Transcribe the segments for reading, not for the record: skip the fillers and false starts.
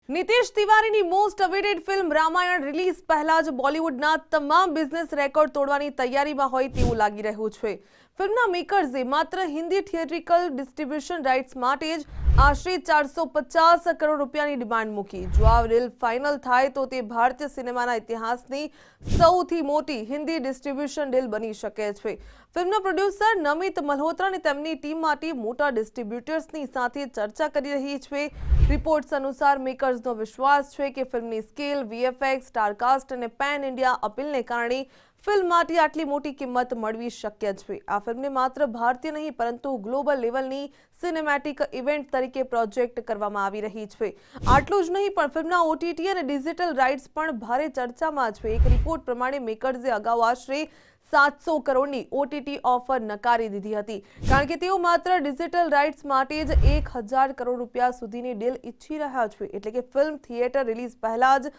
નીતિશ તિવારીની most awaited film Ramayana release પહેલા જ બોલિવૂડના તમામ બિઝનેસ રેકોર્ડ તોડવાની તૈયારીમાં હોય તેવું લાગી રહ્યું છે. ફિલ્મના મેકર્સે માત્ર હિન્દી થિયેટ્રિકલ ડિસ્ટ્રીબ્યુશન રાઇટ્સ માટે જ આશરે 450 કરોડ રૂપિયાની ડિમાન્ડ મૂકી. જો આ ડીલ ફાઇનલ થાય તો તે ભારતીય સિનેમાના ઇતિહાસની સૌથી મોટી હિન્દી ડિસ્ટ્રીબ્યુશન ડીલ બની શકે છે. ફિલ્મના પ્રોડ્યુસર નમિત મલ્હોત્રા અને તેમની ટીમ માટે મોટા ડિસ્ટ્રીબ્યુટર્સની સાથે ચર્ચા કરી રહી છે. રિપોર્ટ્સ અનુસાર મેકર્સનો વિશ્વાસ છે કે ફિલ્મની સ્કેલ, વીએફએક્સ, સ્ટારકાસ્ટ અને પેન ઇન્ડિયા અપીલને કારણે ફિલ્મ માટે આટલી મોટી કિંમત મળવી શક્ય છે. આ ફિલ્મને માત્ર ભારતીય નહીં પરંતુ ગ્લોબલ લેવલની સિનેમેટિક ઇવેન્ટ તરીકે પ્રોજેક્ટ કરવામાં આવી રહી છે. આટલું જ નહીં પણ ફિલ્મના ઓટીટી અને ડિજિટલ રાઇટ્સ પણ ભારે ચર્ચામાં છે. એક રિપોર્ટ પ્રમાણે મેકર્સે અગાઉ આશરે 700 કરોડની ઓટીટી ઓફર નકારી દીધી હતી, કારણ કે તેઓ માત્ર ડિજિટલ રાઇટ્સ માટે જ 1000 કરોડ રૂપિયા સુધીની ડીલ ઈચ્છી રહ્યા છે. એટલે કે ફિલ્મ થિયેટર રિલીઝ પહેલા જ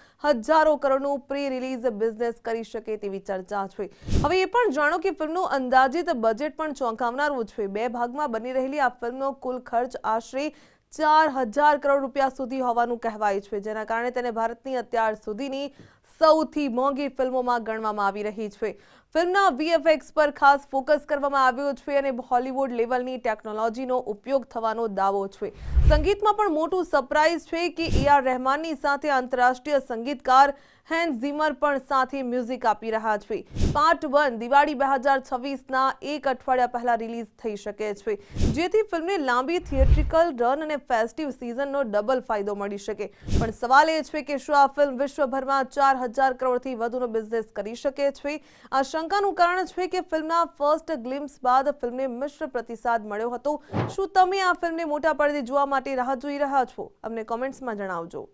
હજારો કરોડનું પ્રી રિલીઝ બિઝનેસ કરી શકે તેવી ચર્ચા છે. હવે એ પણ જાણો કે ફિલ્મનું અંદાજિત બજેટ પણ ચોંકાવનારું છે. 2 ભાગમાં બની રહેલી આ ફિલ્મનો કુલ ખર્ચ આશરે 4000 કરોડ રૂપિયા સુધી હોવાનું કહેવાય છે, જેના કારણે તેને ભારતની અત્યાર સુધીની સૌથી મોંઘી ફિલ્મોમાં ગણવામાં આવી રહી છે. ફિલ્મના વીએફએક્સ પર ખાસ ફોકસ કરવામાં આવ્યો છે અને હોલિવૂડ લેવલની ટેકનોલોજીનો ઉપયોગ થવાનો દાવો છે. સંગીતમાં પણ મોટું સરપ્રાઇઝ છે કે AR રહેમાનની સાથે આંતરરાષ્ટ્રીય સંગીતકાર હેન્સ ઝિમર પણ સાથે મ્યુઝિક આપી રહ્યા છે. પાર્ટ 1 દિવાળી 2026ના એક અઠવાડિયા પહેલા રિલીઝ થઈ શકે છે, જેથી ફિલ્મને લાંબી થિયેટ્રિકલ રન અને ફેસ્ટિવ સિઝનનો ડબલ ફાયદો મળી શકે. પણ સવાલ એ છે કે શું આ ફિલ્મ વિશ્વભરમાં 4000 કરોડથી વધુનો બિઝનેસ કરી શકે છે? આ શંકાનું કારણ છે કે ફિલ્મના ફર્સ્ટ ગ્લિમ્સ બાદ ફિલ્મને મિશ્ર પ્રતિસાદ મળ્યો હતો. શું તમે આ ફિલ્મને મોટા પડદે જોવા માટે રાહ જોઈ રહ્યા છો? અમને કોમેન્ટ્સમાં જણાવજો.